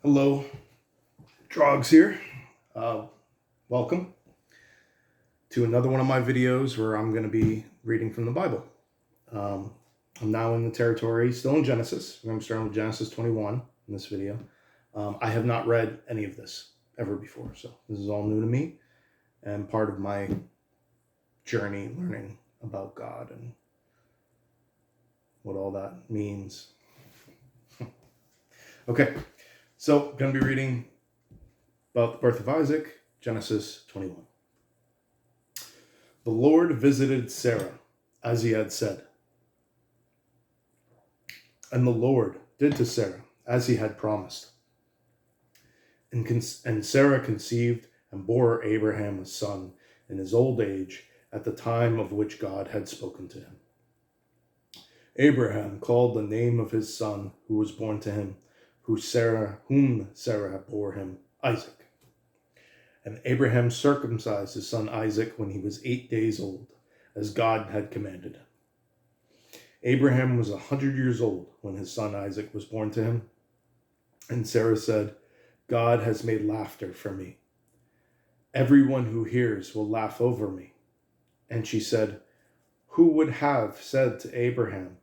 Hello, Drogs here. Uh, Welcome to another one of my videos where I'm going to be reading from the Bible. Um, I'm now in the territory, still in Genesis. I'm starting with Genesis 21 in this video. I have not read any of this ever before, so this is all new to me and part of my journey learning about God and what all that means. Okay, so I'm going to be reading about the birth of Isaac, Genesis 21. The Lord visited Sarah, as he had said. And the Lord did to Sarah, as he had promised. And Sarah conceived and bore Abraham a son in his old age, at the time of which God had spoken to him. Abraham called the name of his son who was born to him, whom Sarah bore him, Isaac. And Abraham circumcised his son Isaac when he was 8 days old, as God had commanded him. Abraham was 100 years old when his son Isaac was born to him. And Sarah said, God has made laughter for me. Everyone who hears will laugh over me. And she said, who would have said to Abraham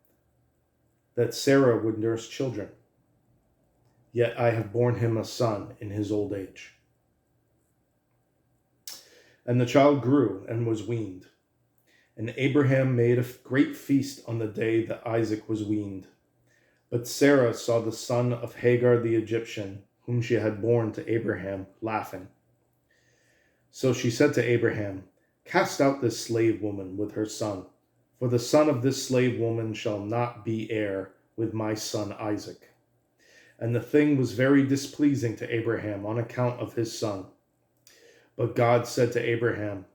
that Sarah would nurse children? Yet I have borne him a son in his old age. And the child grew and was weaned. And Abraham made a great feast on the day that Isaac was weaned. But Sarah saw the son of Hagar the Egyptian, whom she had borne to Abraham, laughing. So she said to Abraham, cast out this slave woman with her son, for the son of this slave woman shall not be heir with my son Isaac. And the thing was very displeasing to Abraham on account of his son. But God said to Abraham,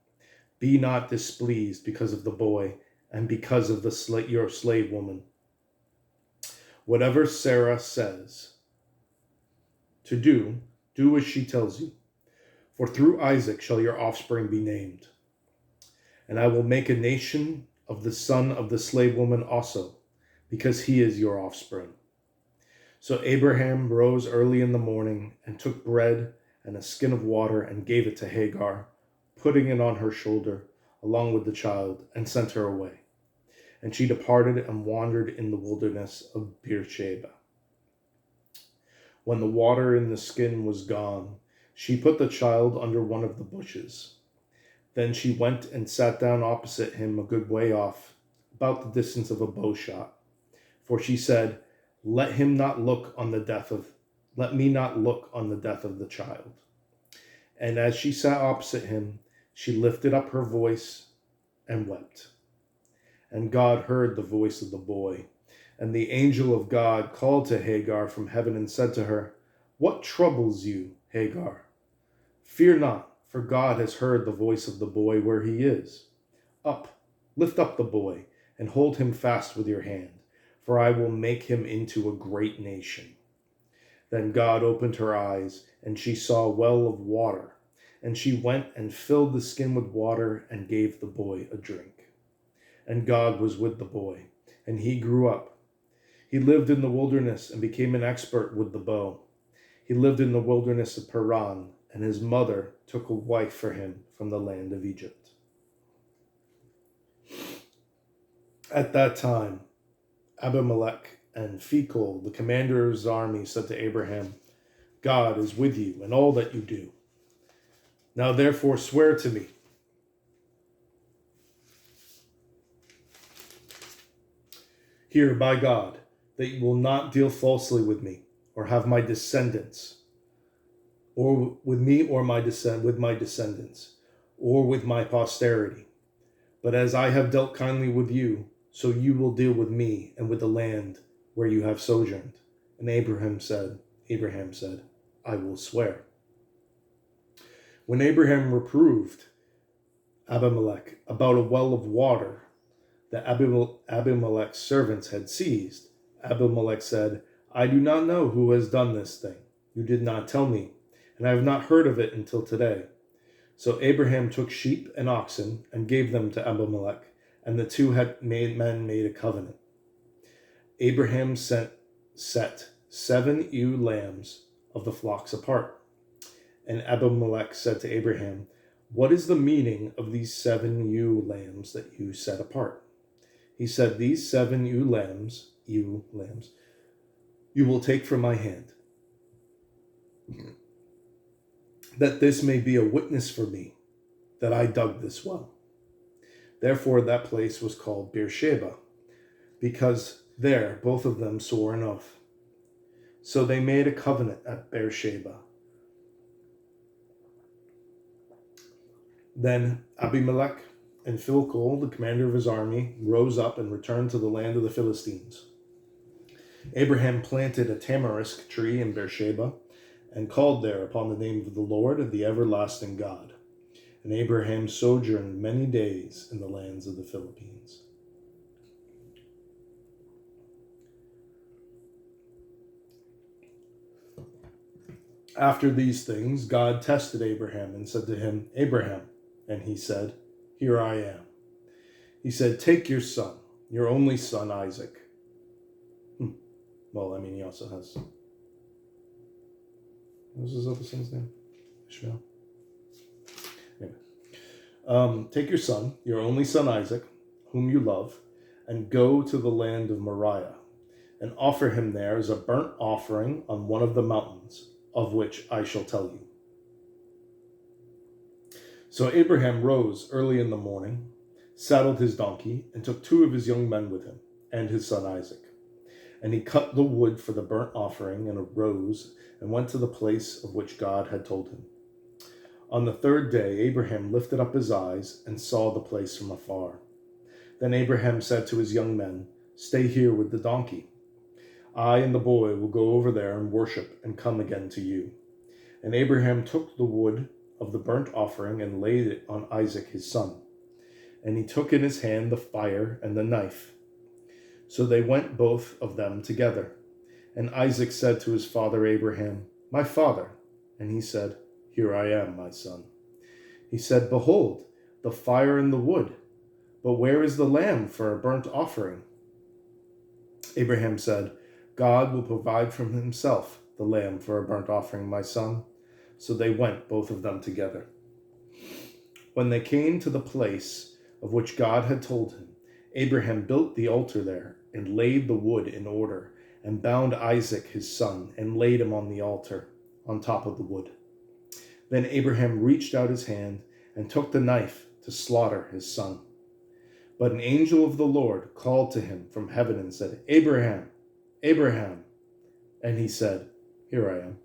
be not displeased because of the boy and because of your slave woman. Whatever Sarah says to do as she tells you. For through Isaac shall your offspring be named. And I will make a nation of the son of the slave woman also, because he is your offspring. So Abraham rose early in the morning and took bread and a skin of water and gave it to Hagar, putting it on her shoulder along with the child, and sent her away. And she departed and wandered in the wilderness of Beersheba. When the water in the skin was gone, she put the child under one of the bushes. Then she went and sat down opposite him a good way off, about the distance of a bow shot. For she said, let me not look on the death of the child. And as she sat opposite him, she lifted up her voice and wept. And God heard the voice of the boy. And the angel of God called to Hagar from heaven and said to her, what troubles you, Hagar? Fear not, for God has heard the voice of the boy where he is. Up, lift up the boy, and hold him fast with your hand, for I will make him into a great nation. Then God opened her eyes, and she saw a well of water. And she went and filled the skin with water and gave the boy a drink. And God was with the boy, and he grew up. He lived in the wilderness and became an expert with the bow. He lived in the wilderness of Paran, and his mother took a wife for him from the land of Egypt. At that time, Abimelech and Phicol, the commander of his army, said to Abraham, God is with you in all that you do. Now therefore swear to me. Here, by God, that you will not deal falsely with me, or have my descendants, or with me or with my descendants, or with my posterity. But as I have dealt kindly with you, so you will deal with me and with the land where you have sojourned. And Abraham said, I will swear. When Abraham reproved Abimelech about a well of water that Abimelech's servants had seized, Abimelech said, I do not know who has done this thing. You did not tell me, and I have not heard of it until today. So Abraham took sheep and oxen and gave them to Abimelech, and the two men made a covenant. Abraham set 7 ewe lambs of the flocks apart. And Abimelech said to Abraham, "What is the meaning of these 7 ewe lambs that you set apart?" He said, "These 7 ewe lambs, you will take from my hand, that this may be a witness for me that I dug this well." Therefore that place was called Beersheba, because there both of them swore an oath. So they made a covenant at Beersheba. Then Abimelech and Phicol, the commander of his army, rose up and returned to the land of the Philistines. Abraham planted a tamarisk tree in Beersheba and called there upon the name of the Lord, the everlasting God. And Abraham sojourned many days in the lands of the Philippines. After these things, God tested Abraham and said to him, "Abraham." And he said, "Here I am." He said, "Take your son, your only son Isaac." Well, I mean, he also has... What was his other son's name? Ishmael. Anyway. Take your son, your only son Isaac, whom you love, and go to the land of Moriah, and offer him there as a burnt offering on one of the mountains, of which I shall tell you. So Abraham rose early in the morning, saddled his donkey, and took 2 of his young men with him, and his son Isaac. And he cut the wood for the burnt offering, and arose, and went to the place of which God had told him. On the 3rd day, Abraham lifted up his eyes, and saw the place from afar. Then Abraham said to his young men, "Stay here with the donkey. I and the boy will go over there and worship, and come again to you." And Abraham took the wood of the burnt offering, and laid it on Isaac his son. And he took in his hand the fire and the knife. So they went both of them together. And Isaac said to his father Abraham, "My father." And he said, "Here I am, my son." He said, "Behold, the fire and the wood, but where is the lamb for a burnt offering?" Abraham said, "God will provide from himself the lamb for a burnt offering, my son." So they went, both of them together. When they came to the place of which God had told him, Abraham built the altar there, and laid the wood in order, and bound Isaac his son, and laid him on the altar, on top of the wood. Then Abraham reached out his hand, and took the knife to slaughter his son. But an angel of the Lord called to him from heaven and said, "Abraham, Abraham." And he said, "Here I am."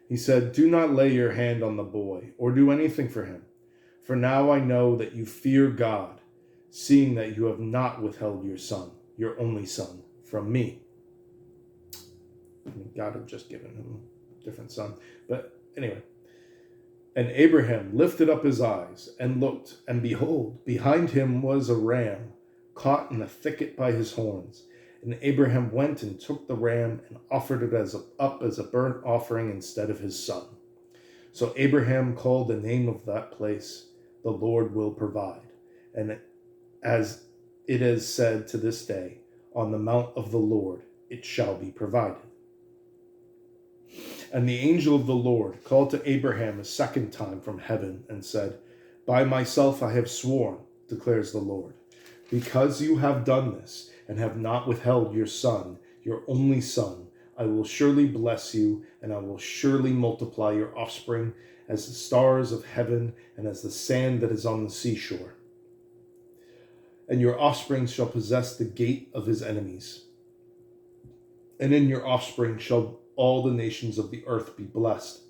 He said, "Do not lay your hand on the boy, or do anything for him. For now I know that you fear God, seeing that you have not withheld your son, your only son, from me." I mean, God had just given him a different son. But anyway. And Abraham lifted up his eyes and looked, and behold, behind him was a ram, caught in a thicket by his horns. And Abraham went and took the ram and offered it up as a burnt offering instead of his son. So Abraham called the name of that place, "The Lord will provide." And as it is said to this day, "On the mount of the Lord it shall be provided." And the angel of the Lord called to Abraham a second time from heaven and said, "By myself I have sworn, declares the Lord, because you have done this and have not withheld your son, your only son, I will surely bless you, and I will surely multiply your offspring as the stars of heaven and as the sand that is on the seashore. And your offspring shall possess the gate of his enemies. And in your offspring shall all the nations of the earth be blessed,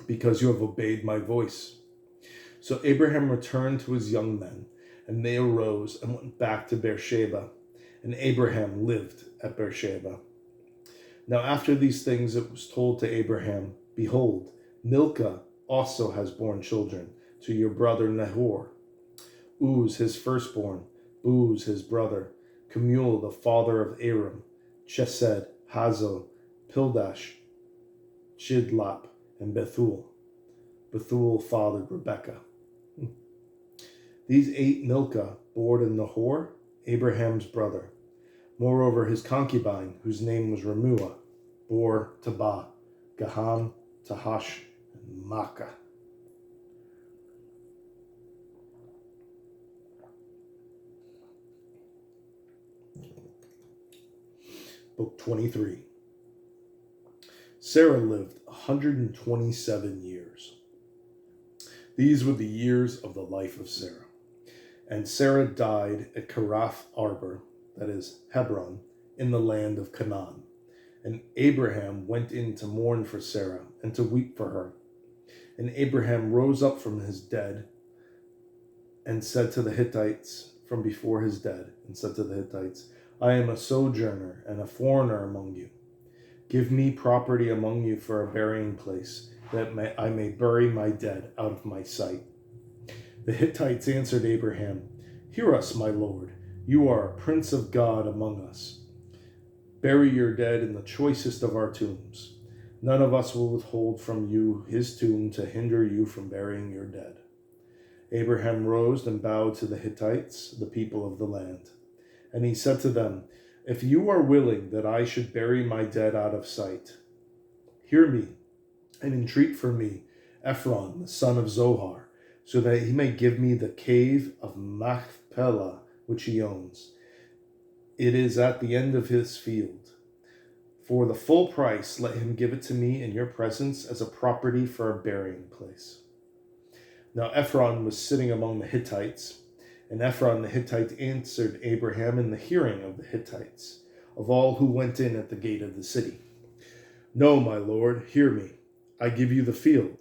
because you have obeyed my voice." So Abraham returned to his young men, and they arose and went back to Beersheba, and Abraham lived at Beersheba. Now after these things it was told to Abraham, "Behold, Milcah also has borne children to your brother Nahor, Uz his firstborn, Buz his brother, Kemuel the father of Aram, Chesed, Hazo, Pildash, Chidlap, and Bethuel. Bethuel fathered Rebekah. These 8 Milcah bore to Nahor, Abraham's brother. Moreover, his concubine, whose name was Remuah, bore Tabah, Gaham, Tahash, and Makkah. Book 23. Sarah lived 127 years. These were the years of the life of Sarah. And Sarah died at Kiriath Arba, that is Hebron, in the land of Canaan. And Abraham went in to mourn for Sarah and to weep for her. And Abraham rose up from his dead and said to the Hittites, from before his dead, and said to the Hittites, I am a sojourner and a foreigner among you. Give me property among you for a burying place, that I may bury my dead out of my sight. The Hittites answered Abraham, Hear us, my lord. You are a prince of God among us. Bury your dead in the choicest of our tombs. None of us will withhold from you his tomb to hinder you from burying your dead. Abraham rose and bowed to the Hittites, the people of the land. And he said to them, If you are willing that I should bury my dead out of sight, hear me and entreat for me Ephron, the son of Zohar, so that he may give me the cave of Machpelah, which he owns. It is at the end of his field. For the full price, let him give it to me in your presence as a property for a burying place. Now Ephron was sitting among the Hittites, and Ephron the Hittite answered Abraham in the hearing of the Hittites, of all who went in at the gate of the city. No, my lord, hear me. I give you the field,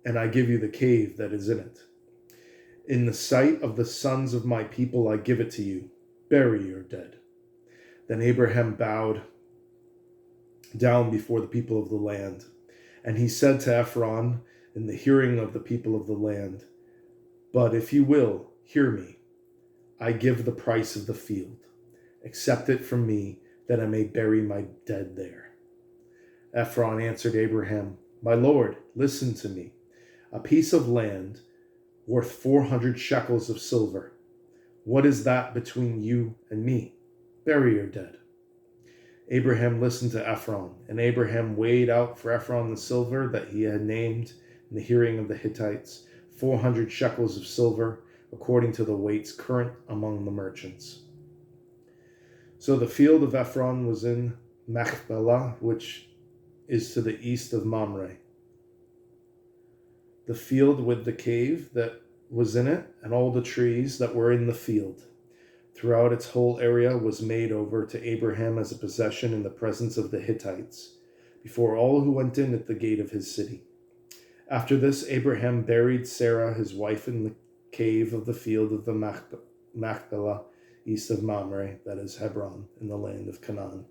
and I give you the cave that is in it. In the sight of the sons of my people I give it to you. Bury your dead. Then Abraham bowed down before the people of the land, and he said to Ephron in the hearing of the people of the land, But if you will, hear me. I give the price of the field. Accept it from me, that I may bury my dead there. Ephron answered Abraham, My lord, listen to me. A piece of land worth 400 shekels of silver. What is that between you and me? Bury your dead. Abraham listened to Ephron, and Abraham weighed out for Ephron the silver that he had named in the hearing of the Hittites, 400 shekels of silver, according to the weights current among the merchants. So the field of Ephron was in Machpelah, which is to the east of Mamre. The field with the cave that was in it, and all the trees that were in the field, throughout its whole area, was made over to Abraham as a possession in the presence of the Hittites, before all who went in at the gate of his city. After this, Abraham buried Sarah, his wife, in the cave of the field of the Machpelah, east of Mamre, that is Hebron, in the land of Canaan.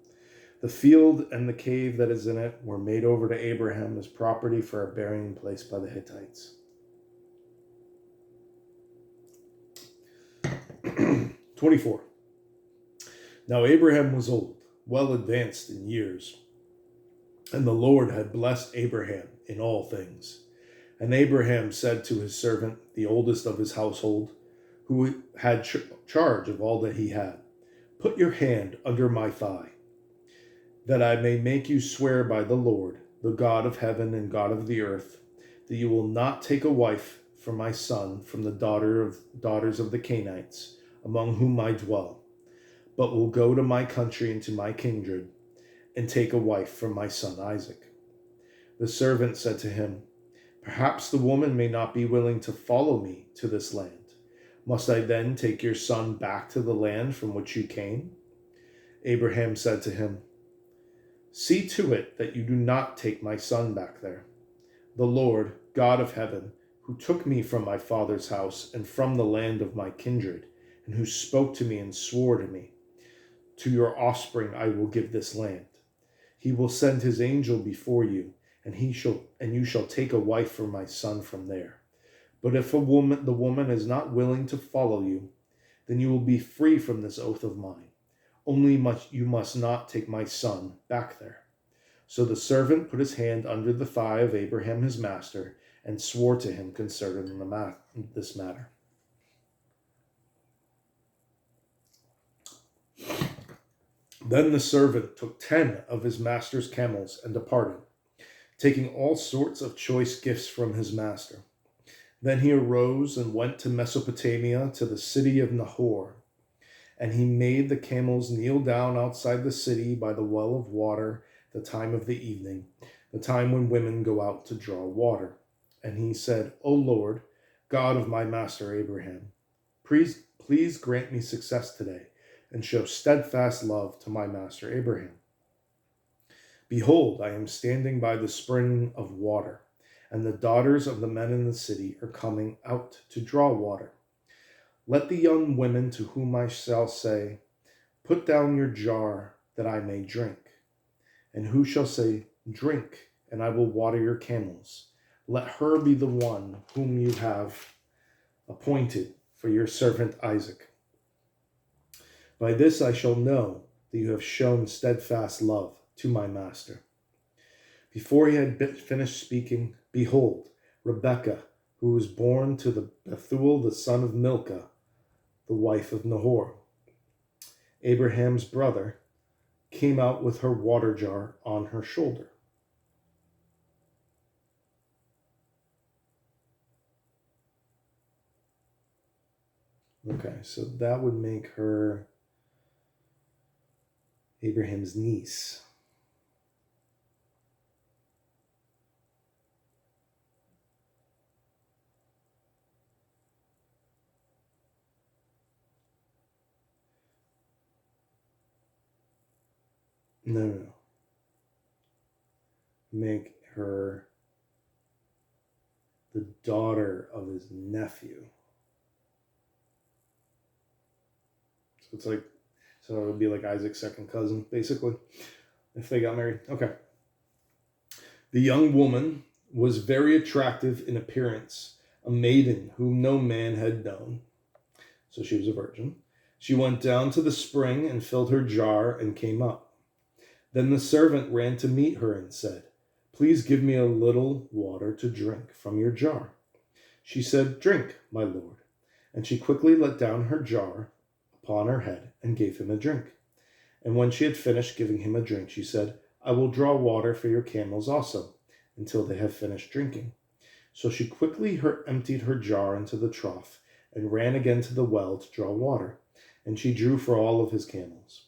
The field and the cave that is in it were made over to Abraham as property for a burying place by the Hittites. 24. Now Abraham was old, well advanced in years, and the Lord had blessed Abraham in all things. And Abraham said to his servant, the oldest of his household, who had charge of all that he had, Put your hand under my thigh, that I may make you swear by the Lord, the God of heaven and God of the earth, that you will not take a wife for my son from the daughters of the Canaanites, among whom I dwell, but will go to my country and to my kindred, and take a wife for my son Isaac. The servant said to him, Perhaps the woman may not be willing to follow me to this land. Must I then take your son back to the land from which you came? Abraham said to him, See to it that you do not take my son back there. The Lord, God of heaven, who took me from my father's house and from the land of my kindred, and who spoke to me and swore to me, To your offspring I will give this land. He will send his angel before you, and you shall take a wife for my son from there. But if the woman is not willing to follow you, then you will be free from this oath of mine. Only you must not take my son back there. So the servant put his hand under the thigh of Abraham his master, and swore to him concerning this matter. Then the servant took 10 of his master's camels and departed, taking all sorts of choice gifts from his master. Then he arose and went to Mesopotamia, to the city of Nahor. And he made the camels kneel down outside the city by the well of water, the time of the evening, the time when women go out to draw water. And he said, O Lord, God of my master Abraham, please grant me success today, and show steadfast love to my master Abraham. Behold, I am standing by the spring of water, and the daughters of the men in the city are coming out to draw water. Let the young women to whom I shall say, Put down your jar, that I may drink. And who shall say, Drink, and I will water your camels. Let her be the one whom you have appointed for your servant Isaac. By this I shall know that you have shown steadfast love to my master. Before he had finished speaking, behold, Rebekah, who was born to Bethuel the son of Milcah, the wife of Nahor, Abraham's brother, came out with her water jar on her shoulder. Okay, so that would make her Abraham's niece. No. Make her the daughter of his nephew. So it would be like Isaac's second cousin, basically, if they got married. Okay. The young woman was very attractive in appearance, a maiden whom no man had known. So she was a virgin. She went down to the spring and filled her jar and came up. Then the servant ran to meet her and said, Please give me a little water to drink from your jar. She said, Drink, my lord. And she quickly let down her jar upon her head and gave him a drink. And when she had finished giving him a drink, she said, I will draw water for your camels also, until they have finished drinking. So she quickly emptied her jar into the trough and ran again to the well to draw water, and she drew for all of his camels.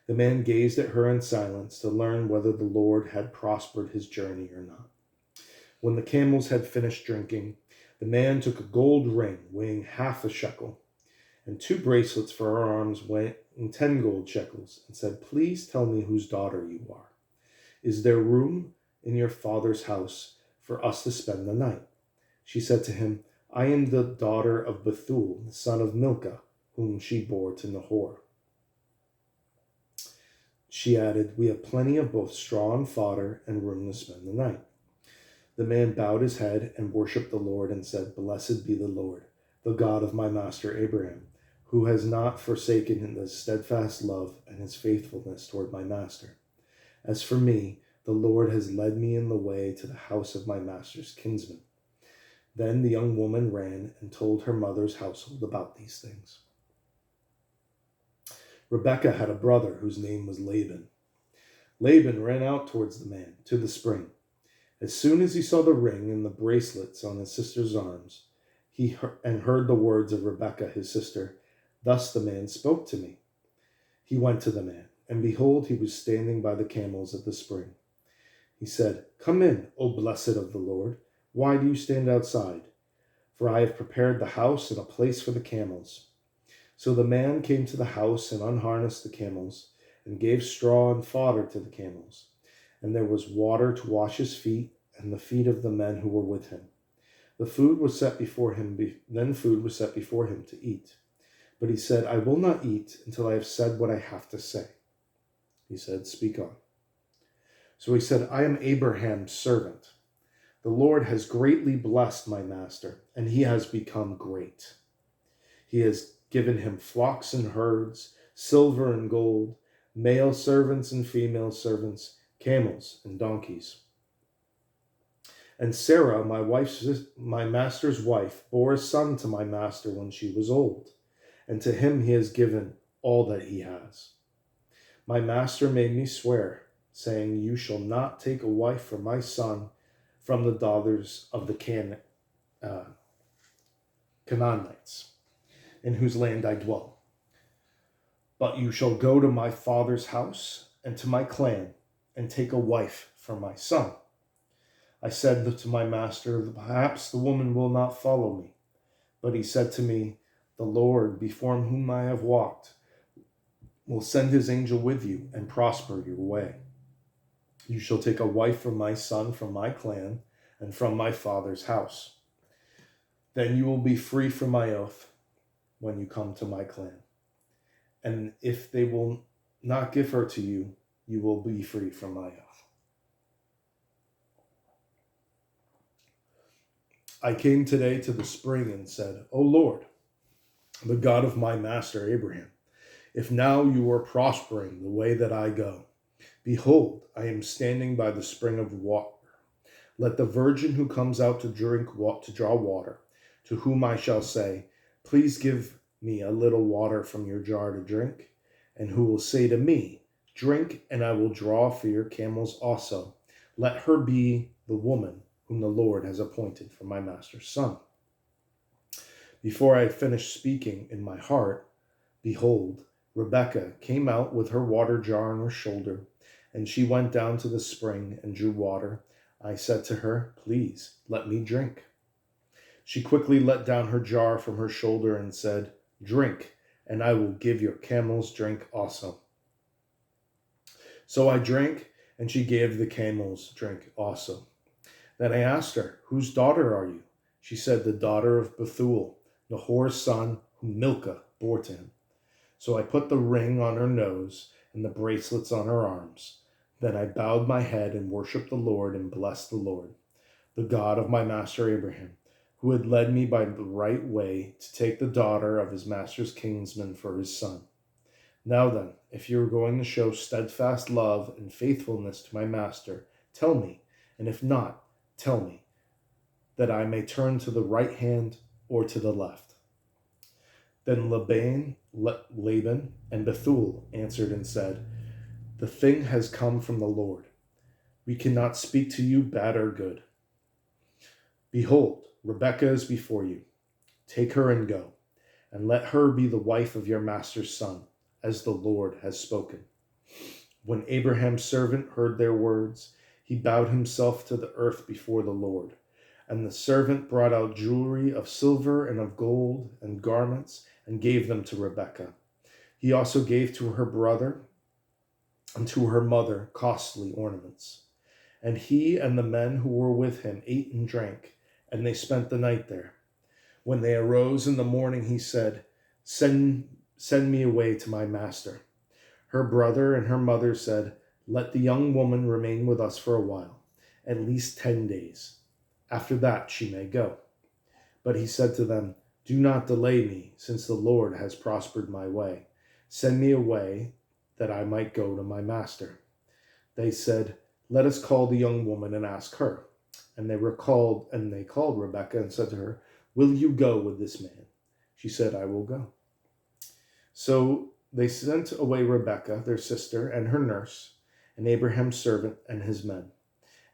The man gazed at her in silence to learn whether the Lord had prospered his journey or not. When the camels had finished drinking, the man took a gold ring weighing half a shekel, and 2 bracelets for her arms weighing 10 gold shekels, and said, Please tell me whose daughter you are. Is there room in your father's house for us to spend the night? She said to him, I am the daughter of Bethuel, the son of Milcah, whom she bore to Nahor. She added, We have plenty of both straw and fodder and room to spend the night. The man bowed his head and worshipped the Lord and said, Blessed be the Lord, the God of my master Abraham, who has not forsaken his steadfast love and his faithfulness toward my master. As for me, the Lord has led me in the way to the house of my master's kinsman. Then the young woman ran and told her mother's household about these things. Rebekah had a brother whose name was Laban. Laban ran out towards the man, to the spring. As soon as he saw the ring and the bracelets on his sister's arms, he heard the words of Rebekah his sister, Thus the man spoke to me. He went to the man, and behold, he was standing by the camels at the spring. He said, Come in, O blessed of the Lord. Why do you stand outside? For I have prepared the house and a place for the camels. So the man came to the house and unharnessed the camels, and gave straw and fodder to the camels. And there was water to wash his feet and the feet of the men who were with him. Food was set before him to eat. But he said, I will not eat until I have said what I have to say. He said, Speak on. So he said, I am Abraham's servant. The Lord has greatly blessed my master, and he has become great. He has given him flocks and herds, silver and gold, male servants and female servants, camels and donkeys. And Sarah, my master's wife, bore a son to my master when she was old, and to him he has given all that he has. My master made me swear, saying, You shall not take a wife for my son from the daughters of the Canaanites, in whose land I dwell. But you shall go to my father's house and to my clan, and take a wife for my son. I said to my master, perhaps the woman will not follow me. But he said to me, the Lord, before whom I have walked, will send his angel with you and prosper your way. You shall take a wife for my son from my clan and from my father's house. Then you will be free from my oath when you come to my clan. And if they will not give her to you, you will be free from my oath. I came today to the spring and said, O Lord, the God of my master Abraham, if now you are prospering the way that I go, behold, I am standing by the spring of water. Let the virgin who comes out to draw water, to whom I shall say, please give me a little water from your jar to drink, and who will say to me, drink, and I will draw for your camels also. Let her be the woman whom the Lord has appointed for my master's son. Before I had finished speaking in my heart, behold, Rebekah came out with her water jar on her shoulder, and she went down to the spring and drew water. I said to her, please, let me drink. She quickly let down her jar from her shoulder and said, drink, and I will give your camels drink also. So I drank, and she gave the camels drink also. Then I asked her, whose daughter are you? She said, the daughter of Bethuel, Nahor's son, whom Milcah bore to him. So I put the ring on her nose and the bracelets on her arms. Then I bowed my head and worshipped the Lord and blessed the Lord, the God of my master Abraham, who had led me by the right way to take the daughter of his master's kinsman for his son. Now then, if you are going to show steadfast love and faithfulness to my master, tell me, and if not, tell me, that I may turn to the right hand or to the left. Then Laban and Bethuel answered and said, the thing has come from the Lord. We cannot speak to you bad or good. Behold, Rebekah is before you. Take her and go, and let her be the wife of your master's son, as the Lord has spoken. When Abraham's servant heard their words, he bowed himself to the earth before the Lord. And the servant brought out jewelry of silver and of gold and garments and gave them to Rebekah. He also gave to her brother and to her mother costly ornaments. And he and the men who were with him ate and drank, and they spent the night there. When they arose in the morning, he said, Send me away to my master. Her brother and her mother said, let the young woman remain with us for a while, at least 10 days. After that she may go. But he said to them, do not delay me, since the Lord has prospered my way. Send me away, that I might go to my master. They said, let us call the young woman and ask her. And they called Rebekah and said to her, will you go with this man? She said, I will go. So they sent away Rebekah, their sister, and her nurse, and Abraham's servant and his men.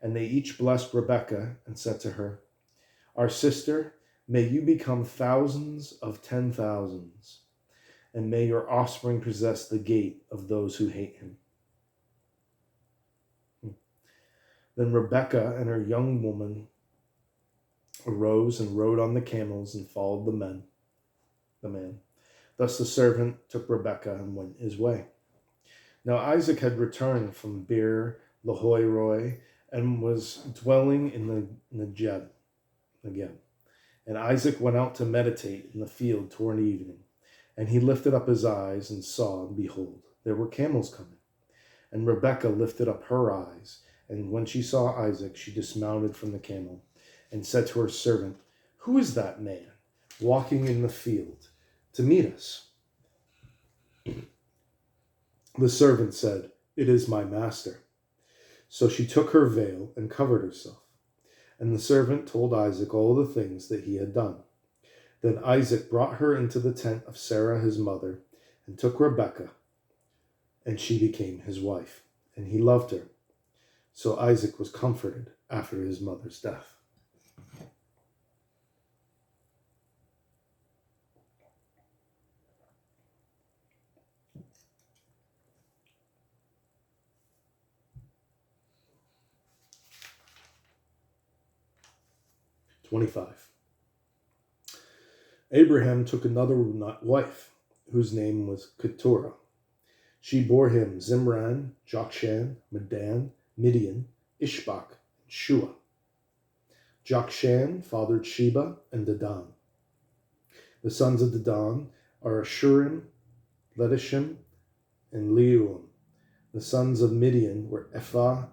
And they each blessed Rebekah and said to her, our sister, may you become thousands of 10,000s, and may your offspring possess the gate of those who hate him. Then Rebekah and her young woman arose and rode on the camels and followed the man. Thus the servant took Rebekah and went his way. Now Isaac had returned from Beer Lahai Roi and was dwelling in the Negeb. And Isaac went out to meditate in the field toward evening. And he lifted up his eyes and saw, and behold, there were camels coming. And Rebekah lifted up her eyes, and when she saw Isaac, she dismounted from the camel, and said to her servant, who is that man walking in the field to meet us? The servant said, it is my master. So she took her veil and covered herself. And the servant told Isaac all the things that he had done. Then Isaac brought her into the tent of Sarah his mother, and took Rebekah, and she became his wife, and he loved her. So Isaac was comforted after his mother's death. "25. Abraham took another wife, whose name was Keturah. She bore him Zimran, Jokshan, Medan, Midian, Ishbak, and Shua. Jokshan fathered Sheba and Dedan. The sons of Dedan are Ashurim, Letishim, and Leuim. The sons of Midian were Ephah,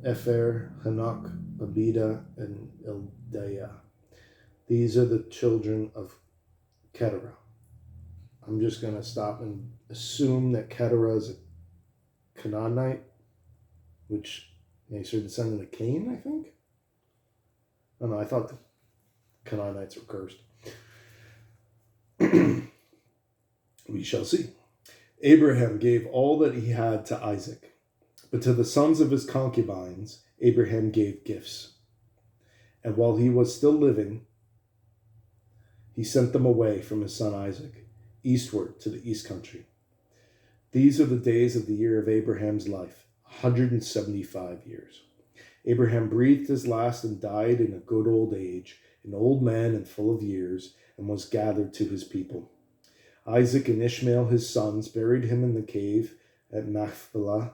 Epher, Hanok, Abida, and Eldiah. These are the children of Keturah." I'm just going to stop and assume that Keturah is a Canaanite, which makes her descendant of Cain, I think. Oh no, I thought the Canaanites were cursed. We shall see. Abraham gave all that he had to Isaac, but to the sons of his concubines, Abraham gave gifts. And while he was still living, he sent them away from his son Isaac, eastward to the east country. These are the days of the year of Abraham's life, 175 years. Abraham breathed his last and died in a good old age, an old man and full of years, and was gathered to his people. Isaac and Ishmael, his sons, buried him in the cave at Machpelah,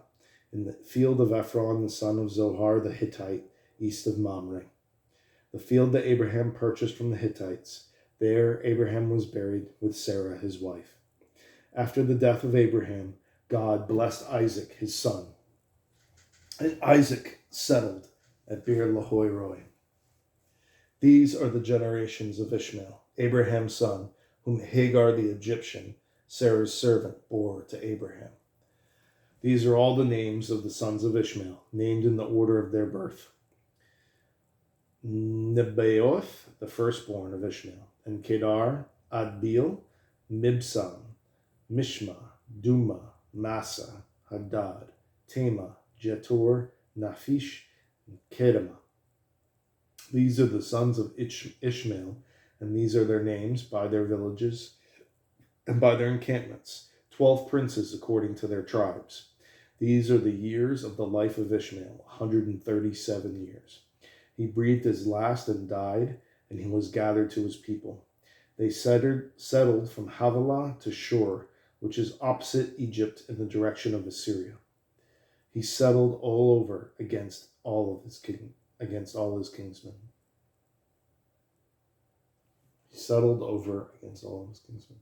in the field of Ephron, the son of Zohar the Hittite, east of Mamre, the field that Abraham purchased from the Hittites. There Abraham was buried with Sarah, his wife. After the death of Abraham, God blessed Isaac, his son, and Isaac settled at Beer Lahai Roi. These are the generations of Ishmael, Abraham's son, whom Hagar the Egyptian, Sarah's servant, bore to Abraham. These are all the names of the sons of Ishmael, named in the order of their birth. Nebaioth, the firstborn of Ishmael, and Kedar, Adbeel, Mibsam, Mishma, Duma, Massa, Hadad, Tema, Jetur, Naphish, and Kedema. These are the sons of Ishmael, and these are their names by their villages and by their encampments, 12 princes according to their tribes. These are the years of the life of Ishmael, 137 years. He breathed his last and died, and he was gathered to his people. They settled from Havilah to Shur, which is opposite Egypt in the direction of Assyria. He settled all over against all his kinsmen. He settled over against all of his kinsmen.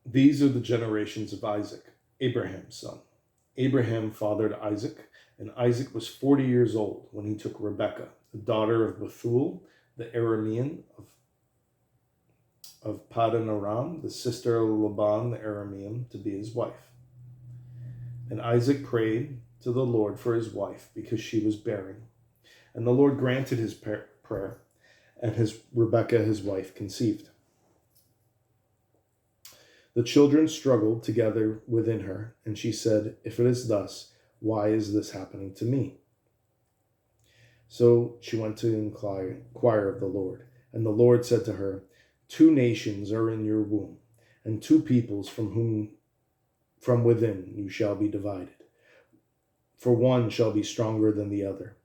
These are the generations of Isaac, Abraham's son. Abraham fathered Isaac, and Isaac was 40 years old when he took Rebekah, the daughter of Bethuel, the Aramean of Paddan Aram, the sister of Laban the Aramean, to be his wife. And Isaac prayed to the Lord for his wife because she was barren. And the Lord granted his prayer, and Rebekah, his wife, conceived. The children struggled together within her, and she said, "If it is thus, why is this happening to me?" So she went to inquire of the Lord. And the Lord said to her, 2 nations are in your womb, and 2 peoples from within you shall be divided. For one shall be stronger than the other.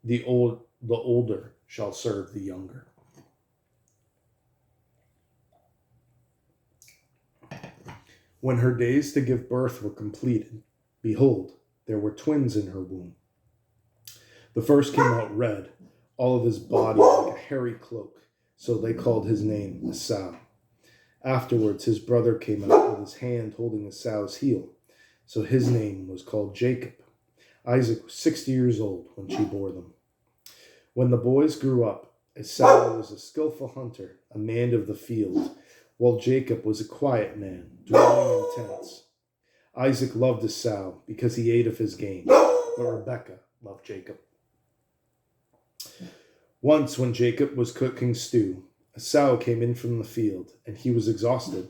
The older shall serve the younger. When her days to give birth were completed, behold, there were twins in her womb. The first came out red, all of his body like a hairy cloak, so they called his name Esau. Afterwards his brother came out with his hand holding Esau's heel, so his name was called Jacob. Isaac was 60 years old when she bore them. When the boys grew up, Esau was a skillful hunter, a man of the field, while Jacob was a quiet man, dwelling in tents. Isaac loved Esau because he ate of his game, but Rebekah loved Jacob. Once when Jacob was cooking stew, Esau came in from the field, and he was exhausted.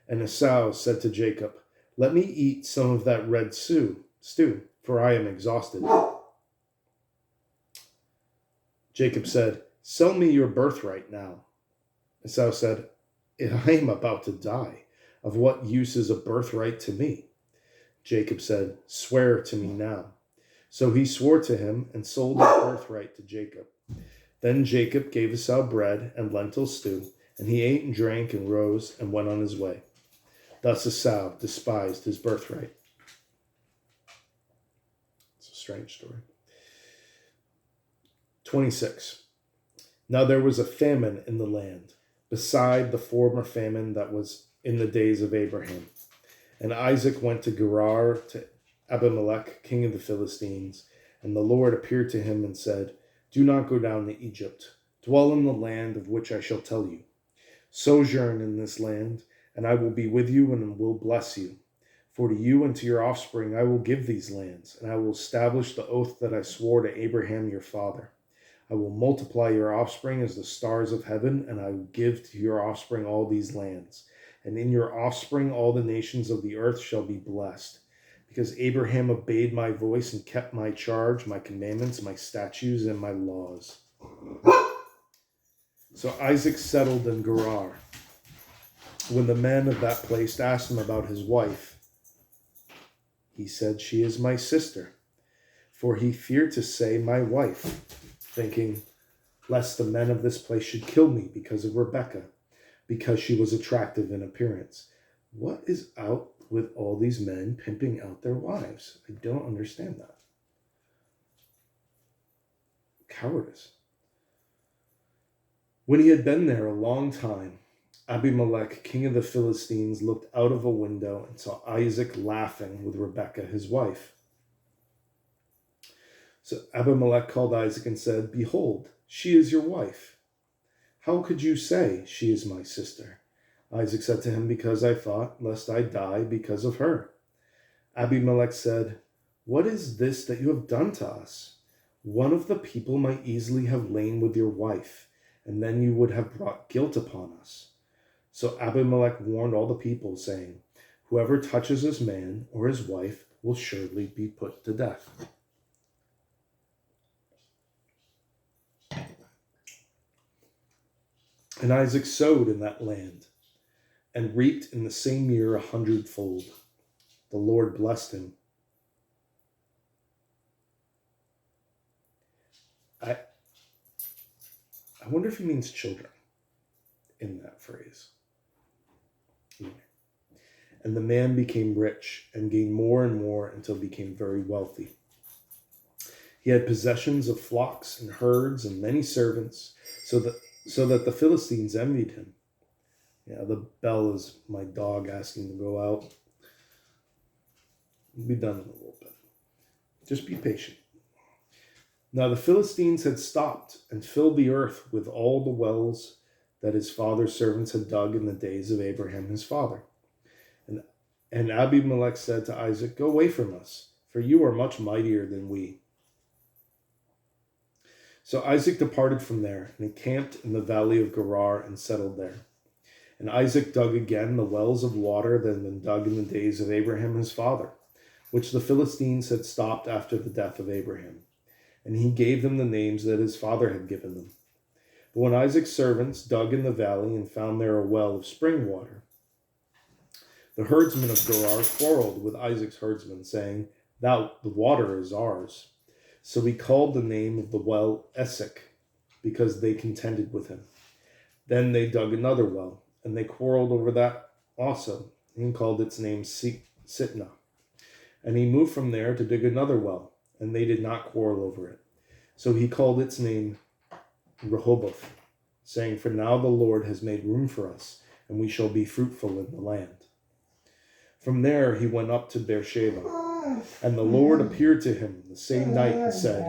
And Esau said to Jacob, Let me eat some of that red stew, for I am exhausted. Jacob said, Sell me your birthright now. Esau said, I am about to die. Of what use is a birthright to me? Jacob said, Swear to me now. So he swore to him and sold his birthright to Jacob. Then Jacob gave Esau bread and lentil stew, and he ate and drank and rose and went on his way. Thus Esau despised his birthright. It's a strange story. 26. Now there was a famine in the land, beside the former famine that was in the days of Abraham. And Isaac went to Gerar to Abimelech, king of the Philistines. And the Lord appeared to him and said, Do not go down to Egypt. Dwell in the land of which I shall tell you. Sojourn in this land, and I will be with you and will bless you. For to you and to your offspring I will give these lands, and I will establish the oath that I swore to Abraham your father. I will multiply your offspring as the stars of heaven, and I will give to your offspring all these lands. And in your offspring all the nations of the earth shall be blessed. Because Abraham obeyed my voice and kept my charge, my commandments, my statutes, and my laws. So Isaac settled in Gerar. When the men of that place asked him about his wife, he said, She is my sister. For he feared to say, my wife, thinking, lest the men of this place should kill me because of Rebekah, because she was attractive in appearance. What is out with all these men pimping out their wives? I don't understand that. Cowardice. When he had been there a long time, Abimelech, king of the Philistines, looked out of a window and saw Isaac laughing with Rebekah, his wife. So Abimelech called Isaac and said, Behold, she is your wife. How could you say, She is my sister? Isaac said to him, Because I thought, lest I die because of her. Abimelech said, What is this that you have done to us? One of the people might easily have lain with your wife, and then you would have brought guilt upon us. So Abimelech warned all the people, saying, Whoever touches this man or his wife will surely be put to death. And Isaac sowed in that land, and reaped in the same year 100-fold. The Lord blessed him. I wonder if he means children in that phrase. And the man became rich and gained more and more until he became very wealthy. He had possessions of flocks and herds and many servants, so that the Philistines envied him. Yeah, the bell is my dog asking to go out. We'll be done in a little bit. Just be patient. Now the Philistines had stopped and filled the earth with all the wells that his father's servants had dug in the days of Abraham his father. And Abimelech said to Isaac, Go away from us, for you are much mightier than we. So Isaac departed from there and encamped in the valley of Gerar and settled there. And Isaac dug again the wells of water that had been dug in the days of Abraham his father, which the Philistines had stopped after the death of Abraham. And he gave them the names that his father had given them. But when Isaac's servants dug in the valley and found there a well of spring water, the herdsmen of Gerar quarreled with Isaac's herdsmen, saying, The water is ours. So he called the name of the well Esek, because they contended with him. Then they dug another well, and they quarreled over that also, and called its name Sitnah. And he moved from there to dig another well, and they did not quarrel over it. So he called its name Rehoboth, saying, For now the Lord has made room for us, and we shall be fruitful in the land. From there he went up to Beersheba, and the Lord appeared to him the same night and said,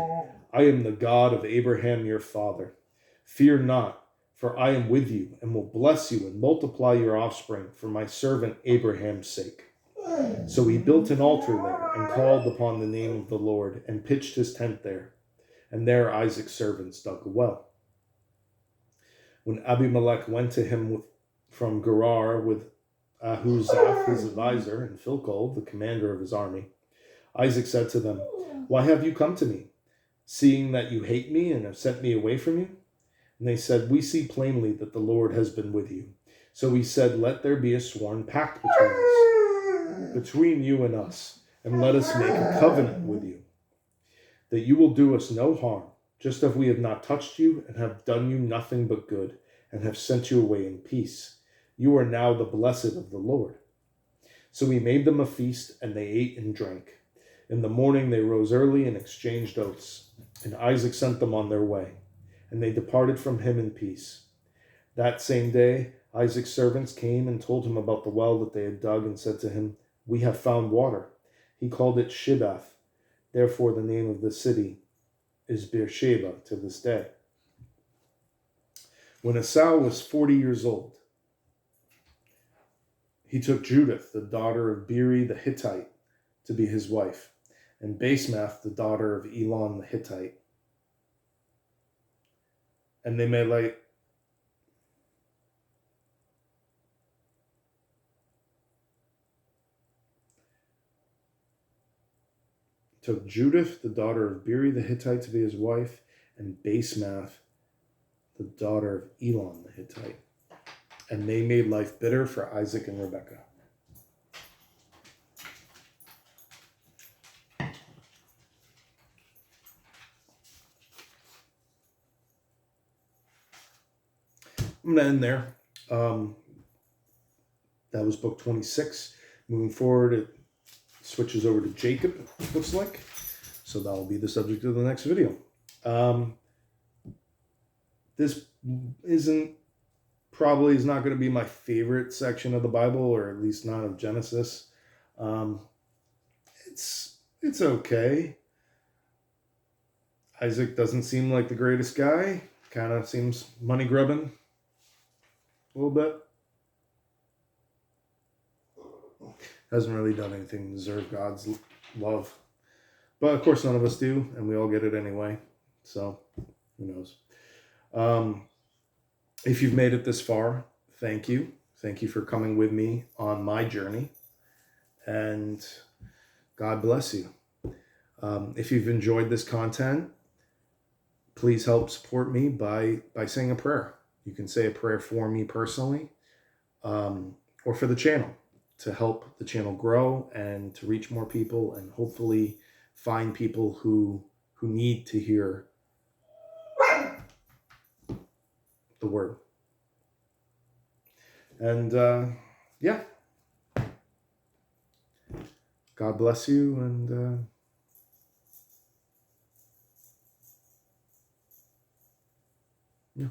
I am the God of Abraham your father. Fear not, for I am with you, and will bless you and multiply your offspring for my servant Abraham's sake. So he built an altar there, and called upon the name of the Lord, and pitched his tent there. And there Isaac's servants dug a well. When Abimelech went to him from Gerar with Ahuzzath, his advisor, and Phicol, the commander of his army. Isaac said to them, "Why have you come to me, seeing that you hate me and have sent me away from you?" And they said, "We see plainly that the Lord has been with you." So he said, "Let there be a sworn pact between you and us, and let us make a covenant with you, that you will do us no harm, just as we have not touched you and have done you nothing but good, and have sent you away in peace. You are now the blessed of the Lord." So he made them a feast, and they ate and drank. In the morning they rose early and exchanged oaths, and Isaac sent them on their way, and they departed from him in peace. That same day Isaac's servants came and told him about the well that they had dug, and said to him, "We have found water." He called it Shibbath. Therefore the name of the city is Beersheba to this day. When Esau was 40 years old, he took Judith, the daughter of Beeri the Hittite, to be his wife, and Basemath, the daughter of Elon the Hittite. And they made took Judith, the daughter of Beeri the Hittite, to be his wife, and Basemath, the daughter of Elon the Hittite. And they made life bitter for Isaac and Rebekah. I'm going to end there. That was book 26. Moving forward, it switches over to Jacob, it looks like. So that will be the subject of the next video. This probably is not going to be my favorite section of the Bible, or at least not of Genesis. It's okay. Isaac doesn't seem like the greatest guy. Kind of seems money grubbing a little bit. Hasn't really done anything to deserve God's love. But of course none of us do, and we all get it anyway. So, who knows? If you've made it this far, thank you. Thank you for coming with me on my journey. And God bless you. If you've enjoyed this content, please help support me by saying a prayer. You can say a prayer for me personally, or for the channel, to help the channel grow and to reach more people, and hopefully find people who need to hear the word. And yeah, God bless you, and yeah.